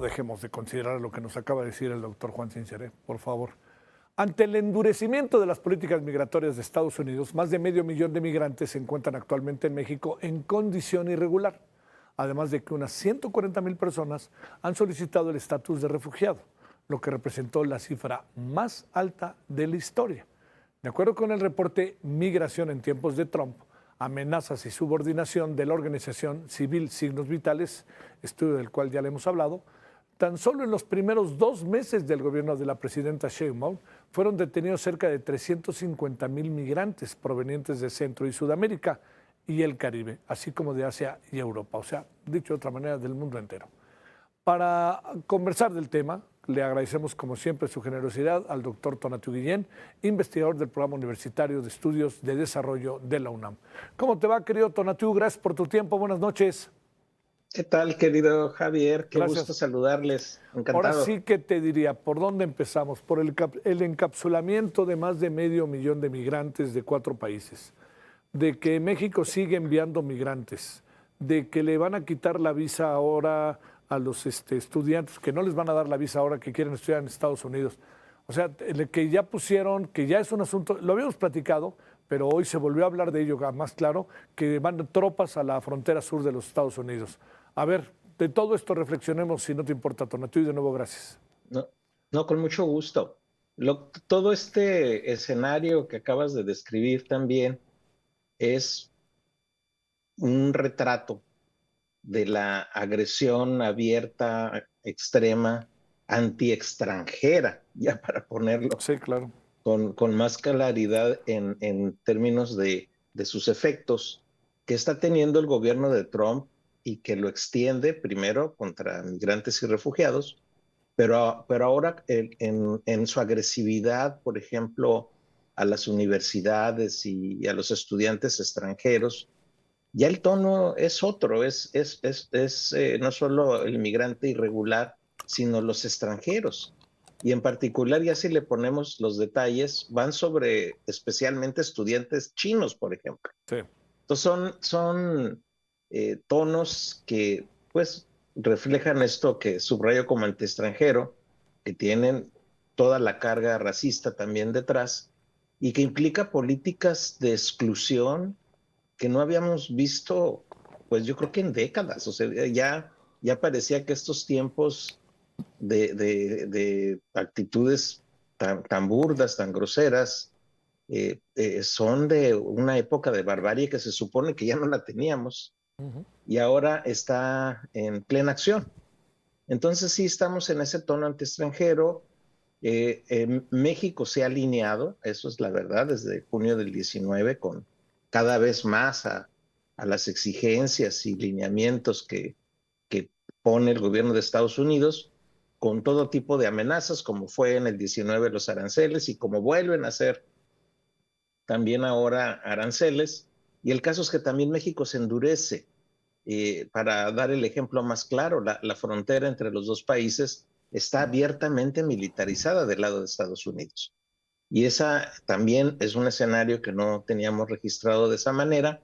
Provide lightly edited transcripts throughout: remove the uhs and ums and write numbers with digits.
dejemos de considerar lo que nos acaba de decir el doctor Juan Sinceré, por favor. Ante el endurecimiento de las políticas migratorias de Estados Unidos, más de medio millón de migrantes se encuentran actualmente en México en condición irregular, además de que unas 140,000 personas han solicitado el estatus de refugiado, lo que representó la cifra más alta de la historia. De acuerdo con el reporte Migración en tiempos de Trump, amenazas y subordinación de la organización civil Signos Vitales, estudio del cual ya le hemos hablado, tan solo en los primeros 2 meses del gobierno de la presidenta Sheinbaum fueron detenidos cerca de 350,000 migrantes provenientes de Centro y Sudamérica y el Caribe, así como de Asia y Europa, o sea, dicho de otra manera, del mundo entero. Para conversar del tema, le agradecemos como siempre su generosidad al doctor Tonatiuh Guillén, investigador del Programa Universitario de Estudios de Desarrollo de la UNAM. ¿Cómo te va, querido Tonatiuh? Gracias por tu tiempo. Buenas noches. ¿Qué tal, querido Javier? Qué gusto Gracias. saludarles. Ahora Encantado. sí que te diría, ¿por dónde empezamos? Por el encapsulamiento de más de medio millón de migrantes de 4 países, de que México sigue enviando migrantes, de que le van a quitar la visa ahora a los estudiantes, que no les van a dar la visa ahora que quieren estudiar en Estados Unidos. O sea, que ya pusieron, que ya es un asunto, lo habíamos platicado, pero hoy se volvió a hablar de ello más claro, que van tropas a la frontera sur de los Estados Unidos. A ver, de todo esto reflexionemos, si no te importa, Tonatiuh, y de nuevo gracias. No, no, con mucho gusto. Todo este escenario que acabas de describir también es un retrato de la agresión abierta, extrema, anti-extranjera, ya para ponerlo Sí, claro. con más claridad en términos de sus efectos que está teniendo el gobierno de Trump y que lo extiende primero contra migrantes y refugiados, pero ahora en su agresividad, por ejemplo, a las universidades y a los estudiantes extranjeros, ya el tono es otro, es no solo el inmigrante irregular, sino los extranjeros. Y en particular, ya si le ponemos los detalles, van sobre especialmente estudiantes chinos, por ejemplo. Sí. Entonces son tonos que pues reflejan esto que subrayo como anti-extranjero, que tienen toda la carga racista también detrás y que implica políticas de exclusión que no habíamos visto, pues yo creo que en décadas. O sea, ya parecía que estos tiempos de actitudes tan burdas, tan groseras, son de una época de barbarie que se supone que ya no la teníamos y ahora está en plena acción. Entonces sí estamos en ese tono anti-extranjero. México se ha alineado, eso es la verdad, desde junio del 19 con cada vez más a las exigencias y lineamientos que pone el gobierno de Estados Unidos con todo tipo de amenazas, como fue en el 19 los aranceles y como vuelven a ser también ahora aranceles. Y el caso es que también México se endurece. Para dar el ejemplo más claro, la frontera entre los dos países está abiertamente militarizada del lado de Estados Unidos. Y esa también es un escenario que no teníamos registrado de esa manera,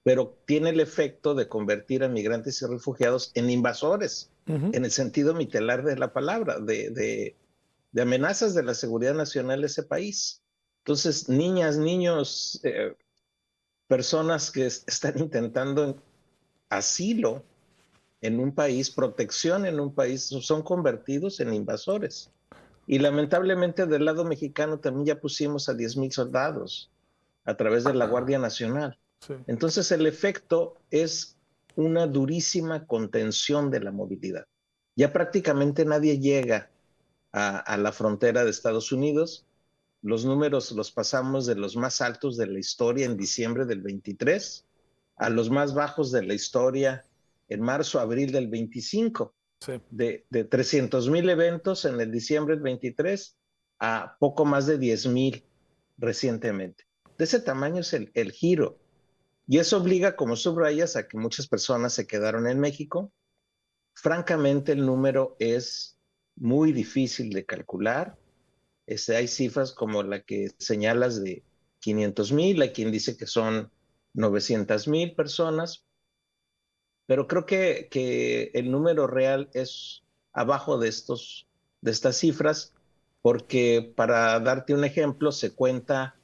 pero tiene el efecto de convertir a migrantes y refugiados en invasores, en el sentido literal de la palabra, de amenazas de la seguridad nacional de ese país. Entonces, niñas, niños, personas que están intentando asilo en un país, protección en un país, son convertidos en invasores. Y lamentablemente del lado mexicano también ya pusimos a 10,000 soldados a través de la Guardia Nacional. Sí. Entonces el efecto es una durísima contención de la movilidad. Ya prácticamente nadie llega a la frontera de Estados Unidos. Los números los pasamos de los más altos de la historia en diciembre del 23 a los más bajos de la historia en marzo, abril del 25. Sí. De 300,000 eventos en el diciembre del 23 a poco más de 10,000 recientemente. De ese tamaño es el giro. Y eso obliga, como subrayas, a que muchas personas se quedaron en México. Francamente, el número es muy difícil de calcular. Hay cifras como la que señalas de 500,000, hay quien dice que son 900,000 personas, pero creo que el número real es abajo de estas cifras, porque para darte un ejemplo, se cuenta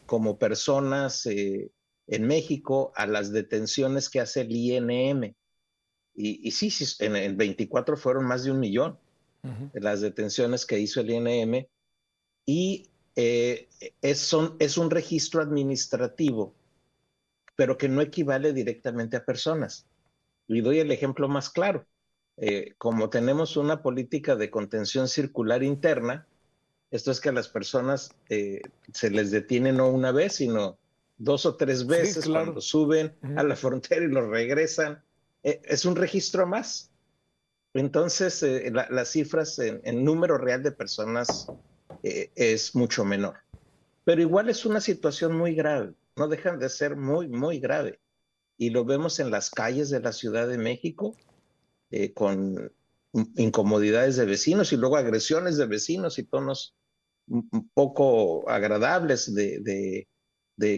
como personas en México a las detenciones que hace el INM. Y sí, en el 24 fueron más de 1 millón de las detenciones que hizo el INM. Y es un registro administrativo, pero que no equivale directamente a personas. Y doy el ejemplo más claro. Como tenemos una política de contención circular interna, esto es que a las personas se les detiene no una vez, sino 2 o 3 Sí, veces claro. cuando suben a la frontera y los regresan. Es un registro más. Entonces, las cifras en número real de personas es mucho menor. Pero igual es una situación muy grave. No dejan de ser muy, muy grave. Y lo vemos en las calles de la Ciudad de México, con incomodidades de vecinos y luego agresiones de vecinos y tonos un poco agradables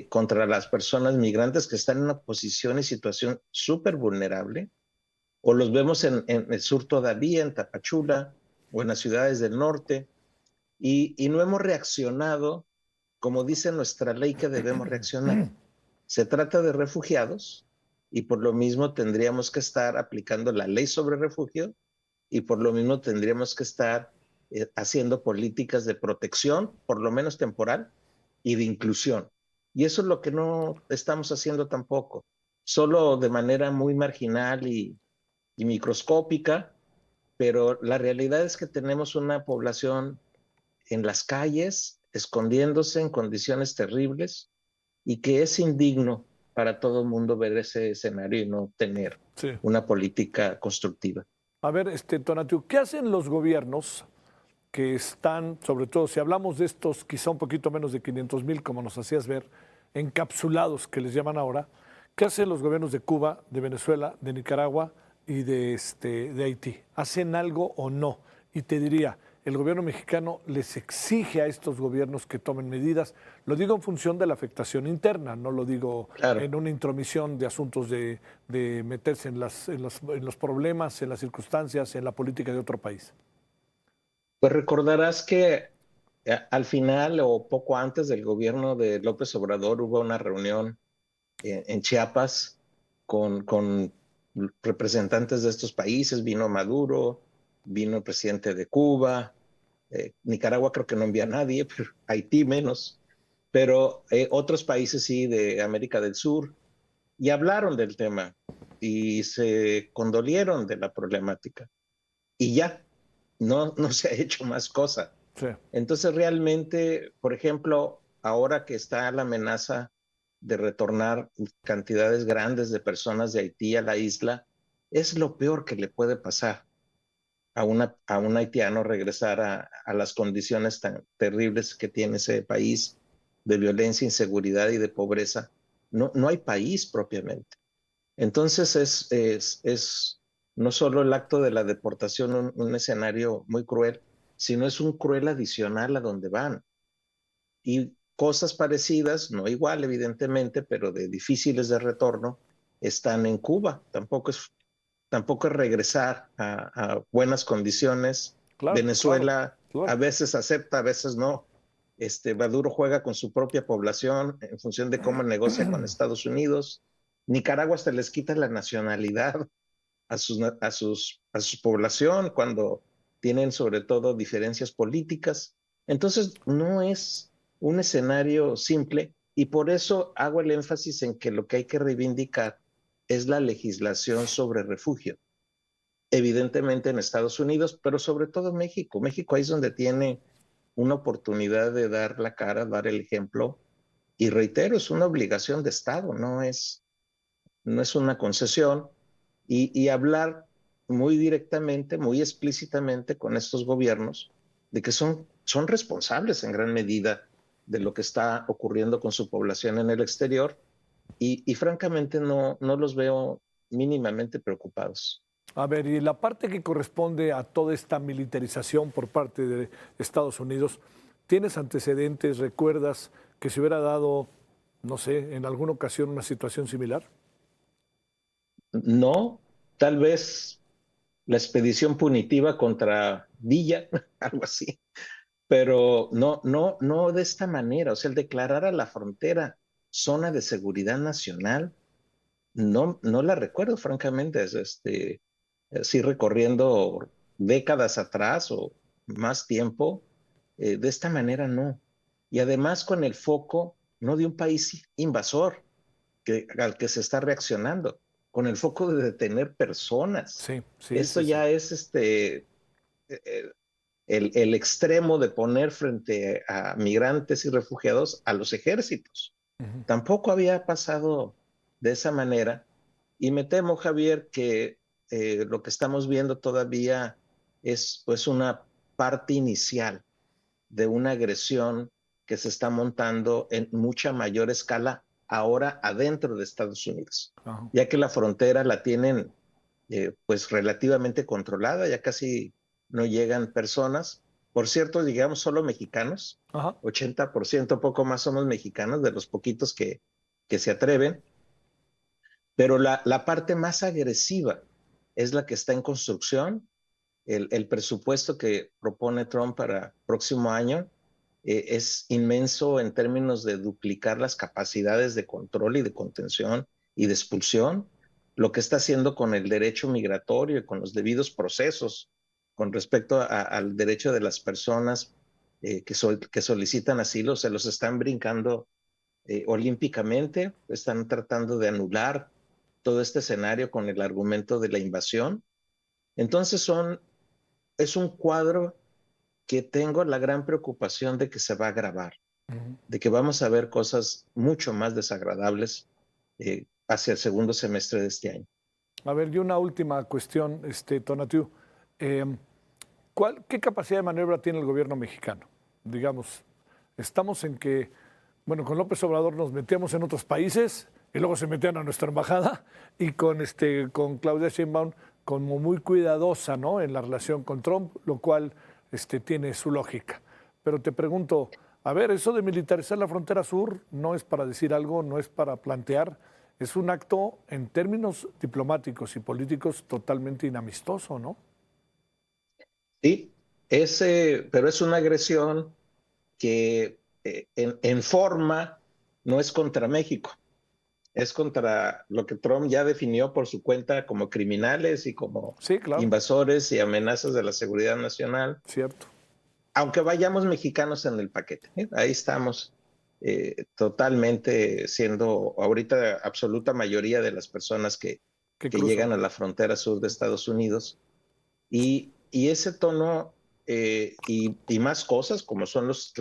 contra las personas migrantes que están en una posición y situación súper vulnerable. O los vemos en el sur todavía, en Tapachula o en las ciudades del norte, y no hemos reaccionado como dice nuestra ley que debemos reaccionar. Se trata de refugiados y por lo mismo tendríamos que estar aplicando la ley sobre refugio y por lo mismo tendríamos que estar haciendo políticas de protección, por lo menos temporal, y de inclusión. Y eso es lo que no estamos haciendo tampoco, solo de manera muy marginal y microscópica, pero la realidad es que tenemos una población en las calles, escondiéndose en condiciones terribles y que es indigno para todo el mundo ver ese escenario y no tener Sí. una política constructiva. A ver, Tonatiuh, ¿qué hacen los gobiernos que están, sobre todo si hablamos de estos quizá un poquito menos de 500,000, como nos hacías ver, encapsulados que les llaman ahora? ¿Qué hacen los gobiernos de Cuba, de Venezuela, de Nicaragua y de Haití? ¿Hacen algo o no? Y te diría, el gobierno mexicano les exige a estos gobiernos que tomen medidas. Lo digo en función de la afectación interna, no lo digo Claro, en una intromisión de asuntos de meterse en los problemas, en las circunstancias, en la política de otro país. pues recordarás que al final o poco antes del gobierno de López Obrador hubo una reunión en Chiapas con representantes de estos países, vino Maduro, vino el presidente de Cuba, Nicaragua creo que no envía a nadie, pero Haití menos, pero otros países sí de América del Sur, y hablaron del tema y se condolieron de la problemática. Y ya, no se ha hecho más cosa. Sí. Entonces realmente, por ejemplo, ahora que está la amenaza de retornar cantidades grandes de personas de Haití a la isla, es lo peor que le puede pasar a un haitiano regresar a las condiciones tan terribles que tiene ese país de violencia, inseguridad y de pobreza. No hay país propiamente. Entonces es no solo el acto de la deportación un escenario muy cruel, sino es un cruel adicional a donde van. Y cosas parecidas, no igual evidentemente, pero de difíciles de retorno, están en Cuba. Tampoco es regresar a buenas condiciones. Claro, claro, Venezuela a claro. veces acepta, a veces no. Maduro juega con su propia población en función de cómo negocia con Estados Unidos. Nicaragua hasta les quita la nacionalidad a su población cuando tienen sobre todo diferencias políticas. Entonces, no es un escenario simple y por eso hago el énfasis en que lo que hay que reivindicar es la legislación sobre refugio. Evidentemente en Estados Unidos, pero sobre todo en México. México ahí es donde tiene una oportunidad de dar la cara, dar el ejemplo. Y reitero, es una obligación de Estado, no es una concesión. Y hablar muy directamente, muy explícitamente con estos gobiernos de que son responsables en gran medida de lo que está ocurriendo con su población en el exterior y francamente no los veo mínimamente preocupados. A ver, y la parte que corresponde a toda esta militarización por parte de Estados Unidos, ¿tienes antecedentes? ¿Recuerdas que se hubiera dado, no sé, en alguna ocasión una situación similar? No, tal vez la expedición punitiva contra Villa, algo así, pero no de esta manera. O sea, el declarar a la frontera zona de seguridad nacional, no la recuerdo, francamente. Sí, recorriendo décadas atrás o más tiempo, de esta manera no. Y además con el foco no de un país invasor al que se está reaccionando, con el foco de detener personas. Sí, sí, Esto sí, sí. ya es eh, el extremo de poner frente a migrantes y refugiados a los ejércitos. Ujú. Tampoco había pasado de esa manera y me temo, Javier, que lo que estamos viendo todavía es pues una parte inicial de una agresión que se está montando en mucha mayor escala ahora adentro de Estados Unidos, Ajá. ya que la frontera la tienen pues relativamente controlada, ya casi no llegan personas. Por cierto, digamos solo mexicanos, Ajá. 80% poco más somos mexicanos, de los poquitos que se atreven, pero la parte más agresiva es la que está en construcción. El presupuesto que propone Trump para el próximo año es inmenso en términos de duplicar las capacidades de control y de contención y de expulsión, lo que está haciendo con el derecho migratorio y con los debidos procesos con respecto al derecho de las personas que solicitan asilo, se los están brincando olímpicamente, están tratando de anular todo este escenario con el argumento de la invasión. Entonces es un cuadro que tengo la gran preocupación de que se va a agravar, Ujú. de que vamos a ver cosas mucho más desagradables hacia el segundo semestre de este año. A ver, y una última cuestión, Tonatiu. Em, ¿Qué capacidad de maniobra tiene el gobierno mexicano? Digamos, estamos en que, bueno, con López Obrador nos metíamos en otros países y luego se metían a nuestra embajada y con Claudia Sheinbaum como muy cuidadosa, ¿no? En la relación con Trump, lo cual tiene su lógica. Pero te pregunto, a ver, eso de militarizar la frontera sur no es para decir algo, no es para plantear, es un acto en términos diplomáticos y políticos totalmente inamistoso, ¿no? Sí, pero es una agresión que en forma no es contra México, es contra lo que Trump ya definió por su cuenta como criminales y como Sí, claro, invasores y amenazas de la seguridad nacional, cierto. aunque vayamos mexicanos en el paquete. Ahí estamos totalmente siendo ahorita absoluta mayoría de las personas Que que cruzan. llegan a la frontera sur de Estados Unidos. Y ese tono y más cosas, como son los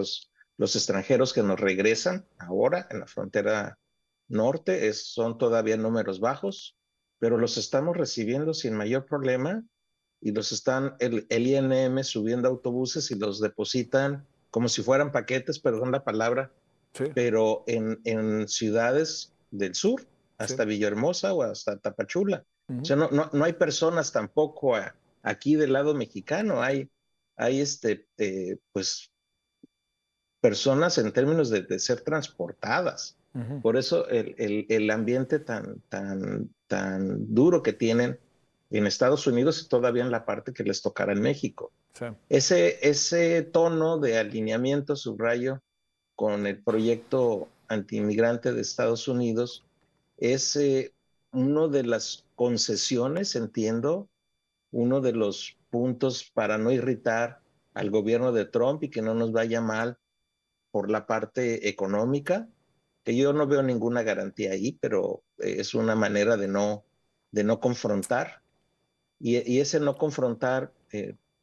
extranjeros que nos regresan ahora en la frontera norte, son todavía números bajos, pero los estamos recibiendo sin mayor problema y el INM subiendo autobuses y los depositan como si fueran paquetes, perdón la palabra, Sí, pero en ciudades del sur, sí. hasta Villahermosa o hasta Tapachula. O Ujú. sea, no hay personas tampoco aquí del lado mexicano, hay pues personas en términos de ser transportadas. Ujú. Por eso el ambiente tan duro que tienen en Estados Unidos y todavía en la parte que les tocará en México. Sí. Ese tono de alineamiento, subrayo, con el proyecto antiinmigrante de Estados Unidos es uno de las concesiones, entiendo, uno de los puntos para no irritar al gobierno de Trump y que no nos vaya mal por la parte económica, que yo no veo ninguna garantía ahí, pero es una manera de no confrontar. Y ese no confrontar,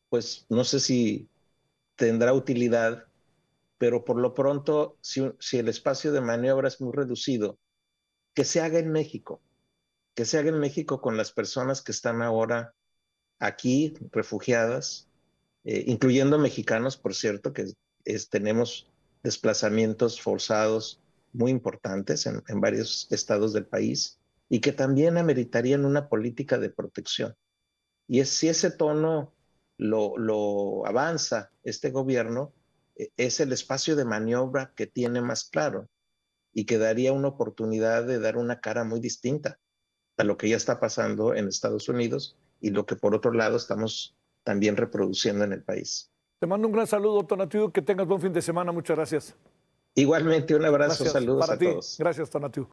pues no sé si tendrá utilidad, pero por lo pronto, si el espacio de maniobra es muy reducido, que se haga en México, que se haga en México con las personas que están ahora aquí, refugiadas, incluyendo mexicanos, por cierto, que tenemos desplazamientos forzados muy importantes en varios estados del país y que también ameritarían una política de protección. Si ese tono lo avanza este gobierno, es el espacio de maniobra que tiene más claro y que daría una oportunidad de dar una cara muy distinta a lo que ya está pasando en Estados Unidos y lo que por otro lado estamos también reproduciendo en el país. Te mando un gran saludo, Tonatiuh, que tengas buen fin de semana, muchas gracias. Igualmente, un abrazo, Gracias. saludos Para a ti. todos. Gracias, Tonatiuh.